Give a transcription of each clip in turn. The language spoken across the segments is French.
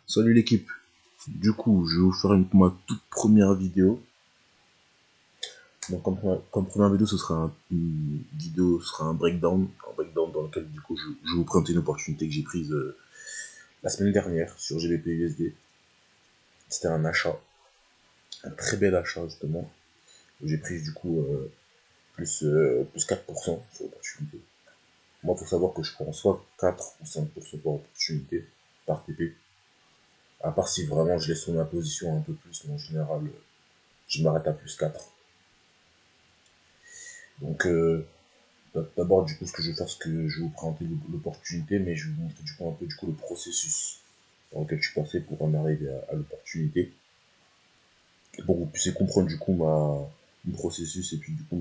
Salut l'équipe. Du coup, je vais vous faire ma toute première vidéo. Donc, comme première vidéo, une vidéo, ce sera un breakdown dans lequel du coup je vais vous présenter une opportunité que j'ai prise la semaine dernière sur GBP USD. C'était un achat, un très bel achat justement. J'ai pris du coup plus 4% sur l'opportunité. Moi, il faut savoir que je prends soit 4 ou 5% par opportunité, par TP. À part si vraiment je laisse ma position un peu plus, mais en général, je m'arrête à plus 4. Donc, d'abord, du coup, ce que je vais faire, c'est que je vais vous présenter l'opportunité, mais je vais vous montrer du coup un peu le processus dans lequel je suis passé pour en arriver à l'opportunité. Et pour que vous puissiez comprendre du coup mon processus et puis du coup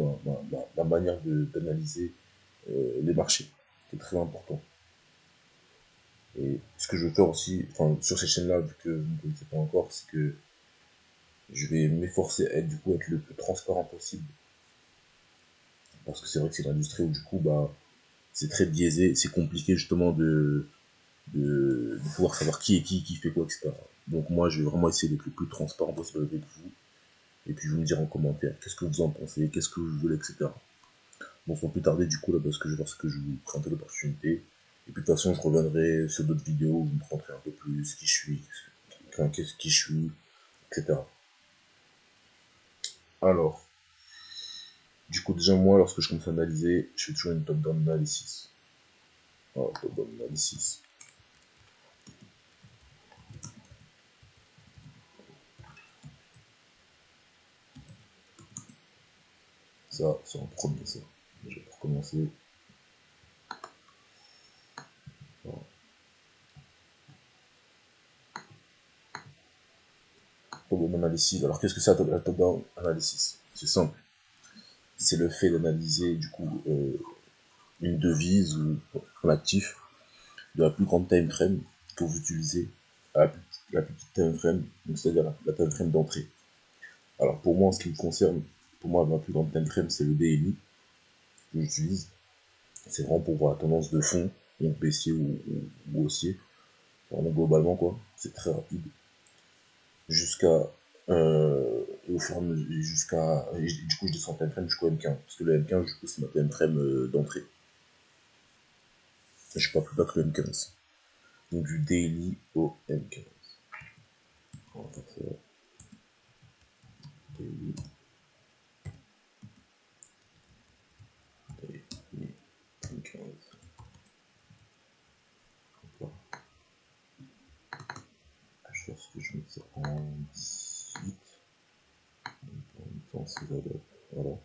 ma manière d'analyser les marchés. C'est très important. Et ce que je vais faire aussi, enfin sur cette chaîne-là, vu que vous ne connaissez pas encore, c'est que je vais m'efforcer à être le plus transparent possible. Parce que c'est vrai que c'est l'industrie où du coup c'est très biaisé, c'est compliqué justement de pouvoir savoir qui est qui fait quoi, etc. Donc moi, je vais vraiment essayer d'être le plus transparent possible avec vous. Et puis, vous me direz en commentaire qu'est-ce que vous en pensez, qu'est-ce que vous voulez, etc. Bon, sans plus tarder, du coup, là, parce que je vais voir ce que je vais vous présenter l'opportunité. Et puis, de toute façon, je reviendrai sur d'autres vidéos où vous me présenterez un peu plus qui je suis, qu'est-ce qui je suis, etc. Alors, du coup, déjà, moi, lorsque je commence à analyser, je fais toujours une top-down analysis. Alors, top-down analysis. Ça, c'est en premier, ça. Déjà, pour commencer. Voilà. Top-down analysis. Alors, qu'est-ce que c'est la top-down analysis? C'est simple. C'est le fait d'analyser, du coup, une devise ou un actif de la plus grande time frame que vous utilisez à la plus petite time frame, c'est-à-dire la time frame d'entrée. Alors, pour moi, en ce qui me concerne, pour moi, la plus grande time frame, c'est le daily que j'utilise. C'est vraiment pour voir la tendance de fond, donc baissier ou haussier. Vraiment, globalement, quoi. C'est très rapide. Jusqu'à au fur et à mesure, du coup je descends en time frame jusqu'au M15 parce que le M15 du coup c'est ma time frame d'entrée, je suis pas plus bas que le M15, donc du daily au M15. On va faire ça. Daily, daily M15. Hop là. Je pense que je mets ça en 18, en même temps c'est voilà.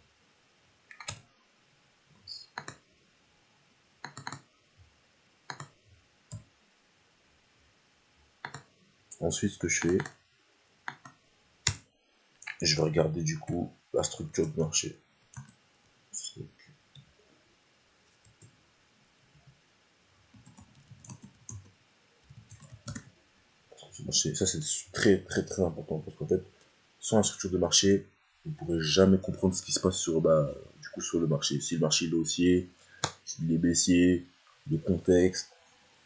Ensuite ce que je fais, je vais regarder du coup la structure de marché. Ça c'est très important parce qu'en fait, sans la structure de marché, vous ne pourrez jamais comprendre ce qui se passe sur le marché. Si le marché est haussier, s'il est baissier, le contexte,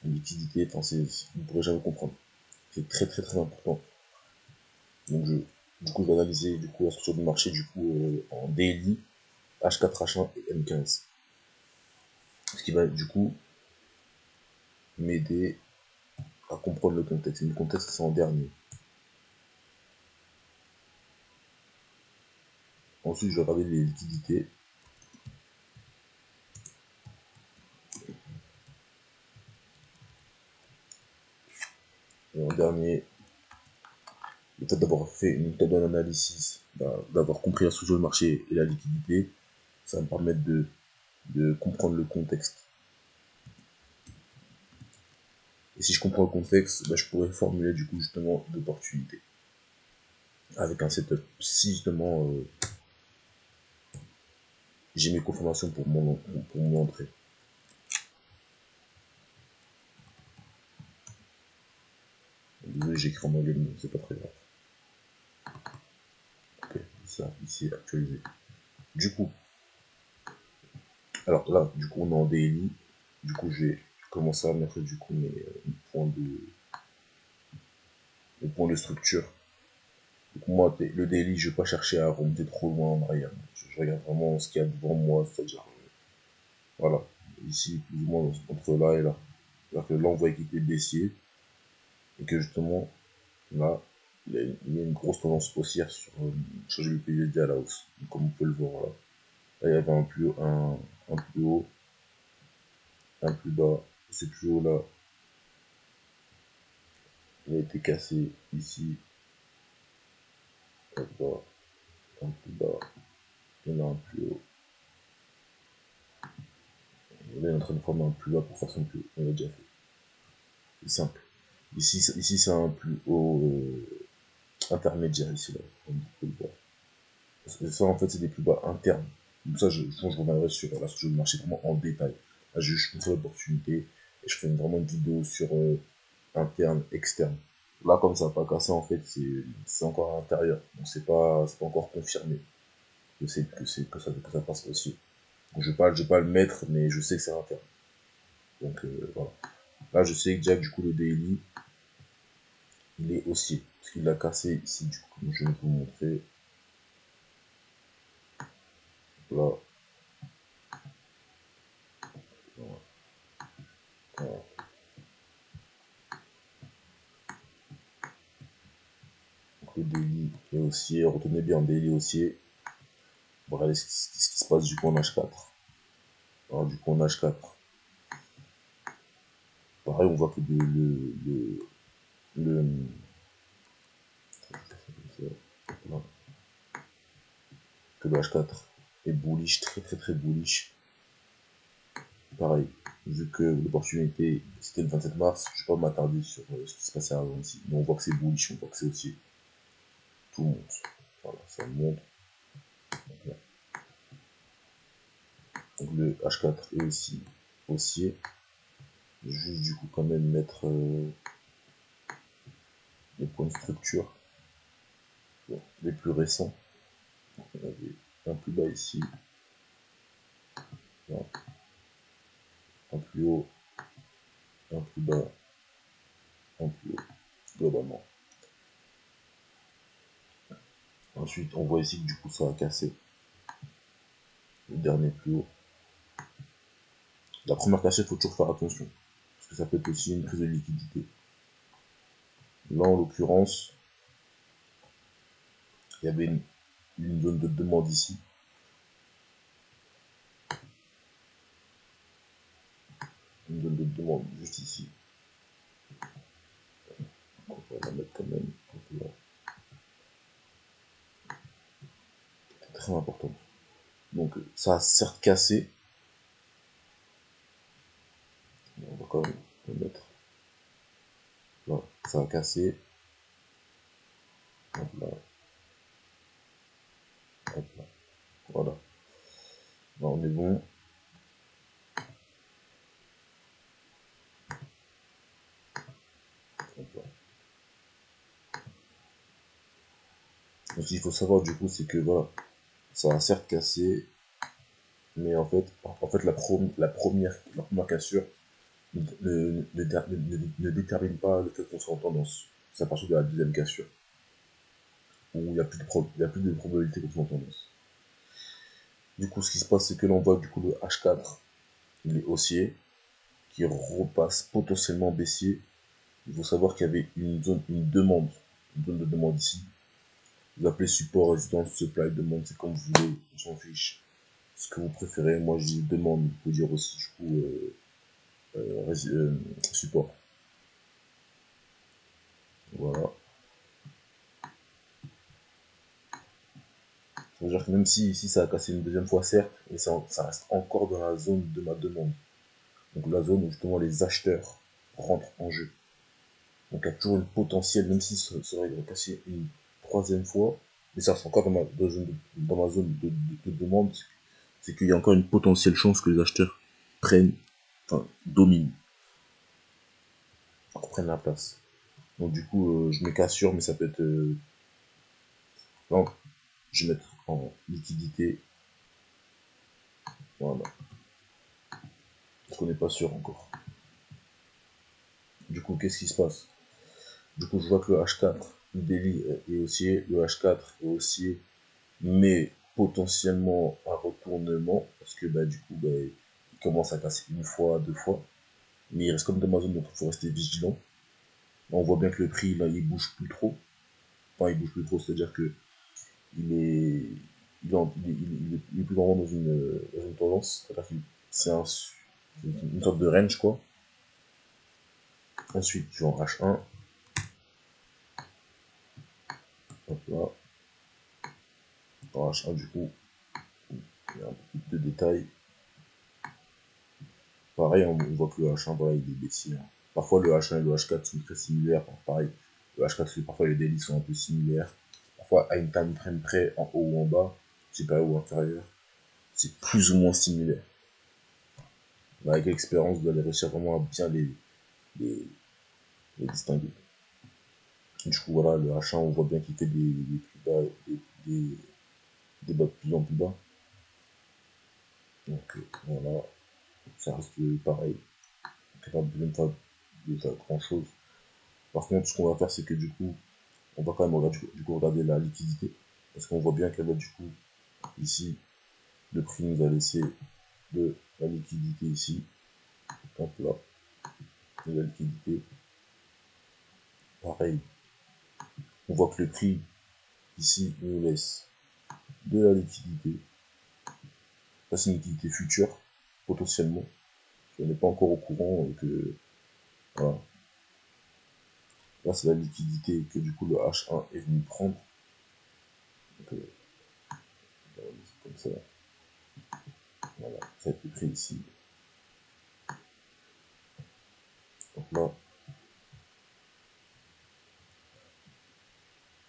la liquidité, enfin vous ne pourrez jamais comprendre. C'est très important. Donc du coup je vais analyser du coup la structure du marché du coup en daily, H4, H1 et M15. Ce qui va du coup m'aider à comprendre le contexte. Et le contexte c'est en dernier. Ensuite je vais regarder les liquidités. Et en dernier, le fait d'avoir fait une méthode d'analysis, d'avoir compris la structure du marché et la liquidité, ça va me permettre de comprendre le contexte. Et si je comprends le contexte, je pourrais formuler du coup justement d'opportunités avec un setup. Si justement j'ai mes confirmations pour mon entrée. Désolé, j'écris en anglais, mais c'est pas très grave. Ok, ça, ici, actualisé. Du coup, alors là, du coup, on est en daily. Du coup, je vais commencer à mettre du coup mes points le point de structure. Donc moi, le daily, je vais pas chercher à remonter trop loin en arrière. Je regarde vraiment ce qu'il y a devant moi, c'est-à-dire, voilà, ici, plus ou moins entre là et là. C'est-à-dire que là, on voit qu'il était baissier, et que justement, là, il y a une grosse tendance haussière sur GBP/USD à la hausse. Donc, comme vous pouvez le voir là. Là, il y avait un plus haut, un plus bas. Ce plus haut là, il a été cassé ici, un bas, un plus bas, et là un plus haut. Là, il est en train de former un plus bas pour faire son plus haut. On l'a déjà fait. C'est simple. Ici c'est un plus haut intermédiaire ici là, comme vous pouvez le voir. Parce que ça en fait c'est des plus bas internes. Donc ça je reviendrai sur la structure du marché vraiment en détail. Là je fais l'opportunité et je fais vraiment une vidéo sur interne, externe. Là comme ça n'a pas cassé en fait c'est encore à l'intérieur. Donc c'est pas encore confirmé que ça passe aussi. Donc, je vais pas le mettre mais je sais que c'est interne. Donc voilà. Là je sais que déjà du coup le daily il est haussier. Parce qu'il l'a cassé ici du coup comme je vais vous montrer. Là. Voilà. Voilà. Donc le daily est haussier. Retenez bien daily haussier. Regardez ce qui se passe du coup en H4. Alors du coup en H4. Pareil, on voit que le que le H4 est bullish, très bullish. Pareil, vu que l'opportunité c'était le 27 mars, je ne vais pas m'attarder sur ce qui se passait avant ici. Mais on voit que c'est bullish, on voit que c'est haussier. Tout monte. Voilà, ça monte. Donc le H4 est aussi haussier. Juste du coup quand même mettre les points de structure les plus récents. On avait un plus bas ici, là, un plus haut, un plus bas, un plus haut, globalement. Ensuite, on voit ici que du coup ça a cassé le dernier plus haut. La première cassée, il faut toujours faire attention, parce que ça peut être aussi une prise de liquidité. Là, en l'occurrence, il y avait une zone de demande ici. Une zone de demande juste ici. On va la mettre quand même. C'est très important. Donc, ça a certes cassé. On va quand même le mettre. Là, ça a cassé. Hop là. Hop là. Voilà. Là, on est bon. Hop là. Donc, ce qu'il faut savoir du coup, c'est que voilà, ça a certes cassé, mais en fait la première cassure ne détermine pas le fait qu'on soit en tendance. C'est à partir de la deuxième cassure où il n'y a plus de probabilité qu'on soit en tendance. Du coup, ce qui se passe, c'est que l'on voit du coup le H4, il est haussier, qui repasse potentiellement baissier. Il faut savoir qu'il y avait une zone de demande ici. Vous appelez support, résistance, supply, demande, c'est comme vous voulez, on s'en fiche. Ce que vous préférez, moi je dis demande, vous pouvez dire aussi du coup support. Voilà. C'est-à-dire que même si ici ça a cassé une deuxième fois, certes, mais ça reste encore dans la zone de ma demande. Donc la zone où justement les acheteurs rentrent en jeu. Donc il y a toujours une potentielle, même si ça aurait cassé une troisième fois, mais ça reste encore dans ma zone de demande, c'est qu'il y a encore une potentielle chance que les acheteurs prennent, enfin dominent, prennent la place. Donc du coup, je me cassure, mais ça peut être... donc, je vais mettre en liquidité. Voilà. Parce qu'on n'est pas sûr encore. Du coup, qu'est-ce qui se passe? Du coup, je vois que le H4, le délit est haussier, le H4 est haussier, mais potentiellement un retournement, parce que bah, du coup, bah, il commence à casser une fois, deux fois, mais il reste comme dans ma zone, donc il faut rester vigilant. Là, on voit bien que le prix, là, il bouge plus trop. Enfin, il bouge plus trop, c'est-à-dire que il est, il est plus vraiment dans une tendance, c'est-à-dire que c'est une sorte de range, quoi. Ensuite, je vais en H1, hop là, en H1, du coup, il y a un peu plus de détails. Pareil, on voit que le H1, voilà, il est baissier. Hein. Parfois, le H1 et le H4 sont très similaires. Enfin, pareil, le H4, parfois, les délits sont un peu similaires. Parfois, à une time frame près, en haut ou en bas, supérieur ou inférieur, c'est plus ou moins similaire. Mais avec l'expérience, vous allez réussir vraiment à bien les, les distinguer. Du coup, voilà, le H1, on voit bien qu'il fait des plus bas, des, des bas de plus en plus bas. Donc, voilà, ça reste pareil. On n'est pas besoin de faire grand chose. Par contre, ce qu'on va faire, c'est que du coup, on va quand même regarder la liquidité. Parce qu'on voit bien qu'elle a du coup, ici, le prix nous a laissé de la liquidité ici. Hop là, de la liquidité. Pareil, on voit que le prix, ici, nous laisse de la liquidité. Ça, c'est une liquidité future, potentiellement. On n'est pas encore au courant que, voilà. Là, c'est la liquidité que du coup le H1 est venu prendre. Donc, comme ça. Voilà, ça a été pris ici. Donc là,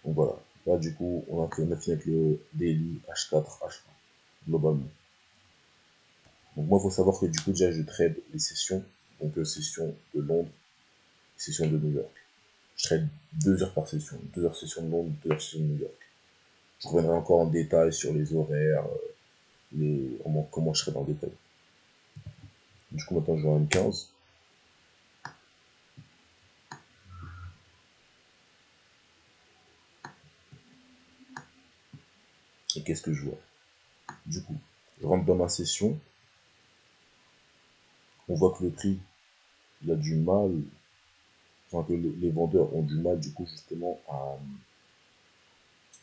donc voilà. Là, du coup, on a fini avec le daily H4, H1, globalement. Donc moi, il faut savoir que du coup, déjà, je trade les sessions. Donc, session de Londres, session de New York. Je trade 2 heures par session. 2 heures session de Londres, 2 heures session de New York. Je reviendrai encore en détail sur les horaires, comment je trade en détail. Du coup, maintenant, je vais en M15. Et qu'est-ce que je vois? Du coup, je rentre dans ma session. On voit que le prix, il a du mal, enfin que les vendeurs ont du mal, du coup, justement,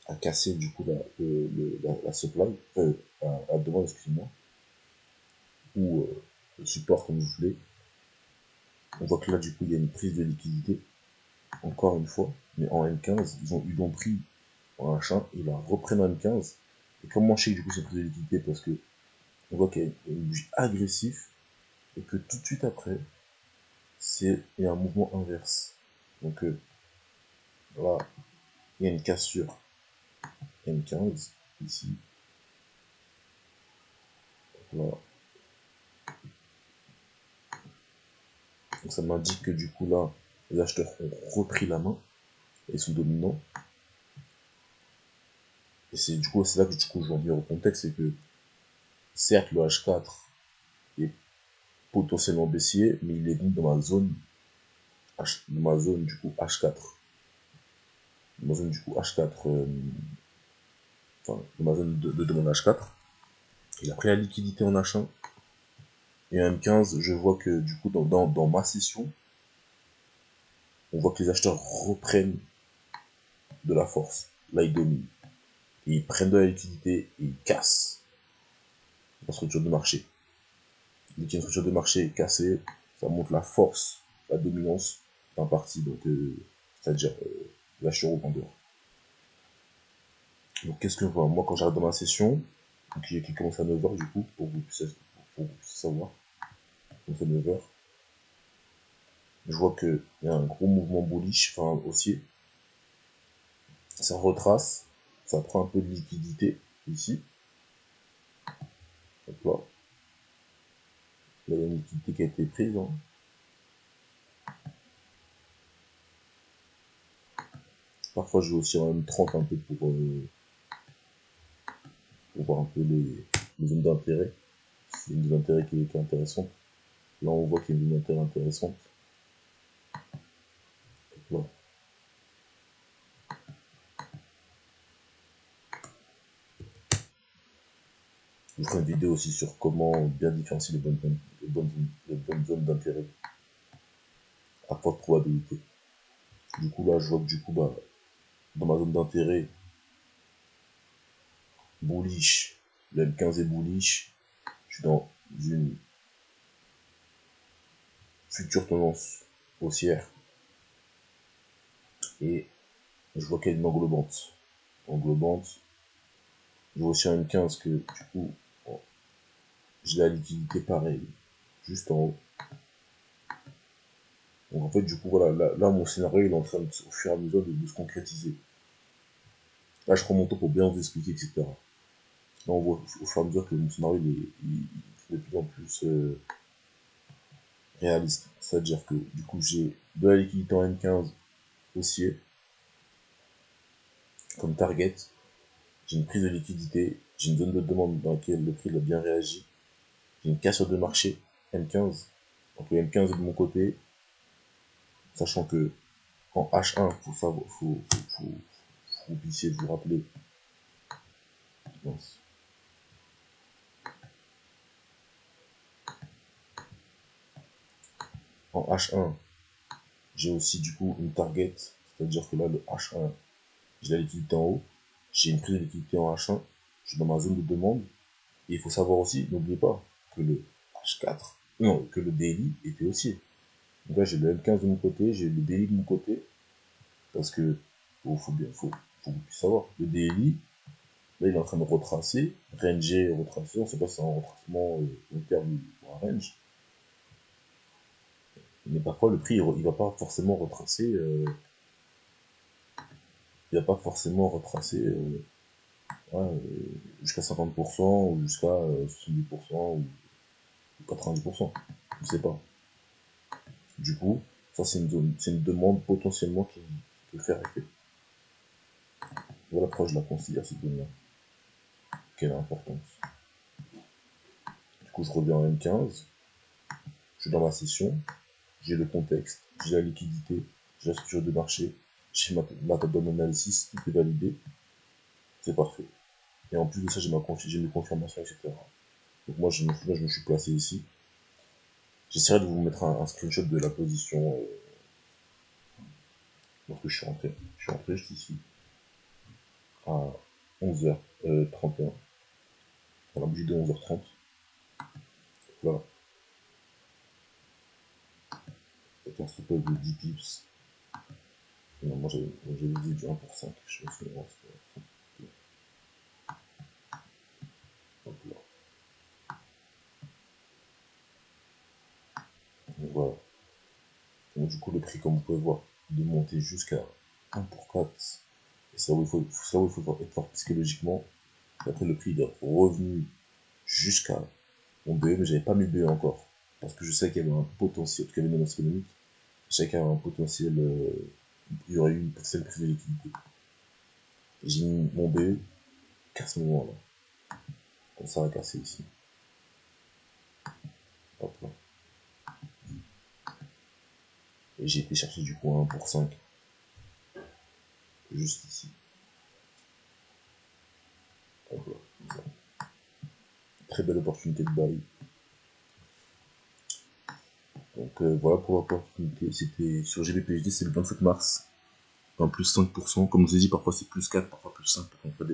à casser, du coup, la supply, la demande, excusez-moi, ou le support, comme vous voulez. On voit que là, du coup, il y a une prise de liquidité, encore une fois, mais en M15, ils ont pris en H1, ils la reprennent en M15. Et comment je sais que, du coup, c'est une prise de liquidité? Parce que on voit qu'il y a une bougie agressif, et que tout de suite après, il y a un mouvement inverse. Donc là, il y a une cassure M15, ici, là. Donc ça m'indique que du coup là, les acheteurs ont repris la main, et sont dominants. Et c'est du coup, c'est là que du coup, je reviens au contexte, c'est que certes le H4 est potentiellement baissier, mais il est venu dans ma zone, dans ma zone du coup H4. Dans ma zone du coup H4, enfin, dans ma zone de demande H4. Il a pris la liquidité en H1. Et en M15, je vois que du coup, dans ma session, on voit que les acheteurs reprennent de la force. Là, ils dominent. Et ils prennent de la liquidité et ils cassent la structure de marché. Dès qu'il y a une structure de marché cassée, ça montre la force, la dominance d'un parti, donc c'est-à-dire l'acheteur ou vendeur. Donc qu'est-ce que je vois? Moi, quand j'arrive dans ma session, qui commence à 9h du coup, pour que vous puissiez savoir, commence à 9h, je vois qu'il y a un gros mouvement bullish, enfin haussier. Ça retrace, ça prend un peu de liquidité ici. Donc là, il y a une liquidité qui a été prise. Hein. Parfois, je vais aussi en M30 un peu pour voir un peu les zones d'intérêt. C'est une zone d'intérêt qui est intéressante. Là, on voit qu'il y a une zone d'intérêt intéressante. Donc là, je ferai une vidéo aussi sur comment bien différencier les bonnes zones d'intérêt à forte probabilité. Du coup, là, je vois que du coup, bah, dans ma zone d'intérêt, bullish, le M15 est bullish, je suis dans une future tendance haussière et je vois qu'il y a une englobante. Englobante, je vois aussi un M15 que du coup, bon, j'ai la liquidité pareille, juste en haut. Donc en fait, du coup, voilà, là mon scénario il est en train de, au fur et à mesure de se concrétiser. Là, je prends mon temps pour bien vous expliquer, etc. Là, on voit au fur et à mesure que mon scénario il est de plus en plus réaliste. C'est-à-dire que du coup, j'ai de la liquidité en M15 haussier comme target. J'ai une prise de liquidité, j'ai une zone de demande dans laquelle le prix a bien réagi. J'ai une cassure de marché M15. Donc le M15 est de mon côté, sachant que en H1, faut que vous puissiez vous rappeler. En H1, j'ai aussi du coup une target, c'est-à-dire que là le H1, j'ai la liquidité en haut, j'ai une prise de liquidité en H1, je suis dans ma zone de demande, et il faut savoir aussi, n'oubliez pas, que le H4, non, que le daily était haussier. Donc là j'ai le M15 de mon côté, j'ai le daily de mon côté, parce que faut que vous puissiez savoir, le daily, là il est en train de retracer, ranger, retracer, on sait pas si c'est un retracement long terme ou un range, mais parfois le prix il va pas forcément retracer, il va pas forcément retracer ouais, jusqu'à 50% ou jusqu'à 70% ou 90%. Je sais pas. Du coup, ça c'est une demande potentiellement qui peut faire effet. Voilà pourquoi je la considère cette demande. Quelle importance. Du coup, je reviens en M15, je suis dans ma session, j'ai le contexte, j'ai la liquidité, j'ai la structure de marché, j'ai ma table d'analysis, tout est validé, c'est parfait. Et en plus de ça, j'ai mes confirmations, etc. Donc moi, là, je me suis placé ici. J'essaierai de vous mettre un screenshot de la position lorsque je suis rentré. Je suis rentré, je suis ici à 11h31, à la bougie de 11h30. Là, c'est un stop de 10 pips. Finalement, j'avais dit du 1 pour 5. Je sais pas si donc là. Donc voilà. Donc du coup, le prix, comme vous pouvez voir, de monter jusqu'à 1 pour 4. Et ça où il faut être fort psychologiquement. Et après, le prix est revenu jusqu'à mon BE, mais j'avais pas mis BE encore. Parce que je sais qu'il y avait un potentiel, en tout cas, une annonce économique. Je sais qu'il y avait un potentiel, il y aurait eu une potentielle prise de liquidité. J'ai mis mon BE qu'à ce moment-là. Comme ça a cassé ici. Hop là. Et j'ai été chercher du coup un 1 pour 5. Juste ici. Hop là. Très belle opportunité de buy. Donc voilà pour l'opportunité. C'était sur GBPSD, c'est le 27 mars. Un plus 5%. Comme je vous ai dit, parfois c'est plus 4, parfois plus 5, parfois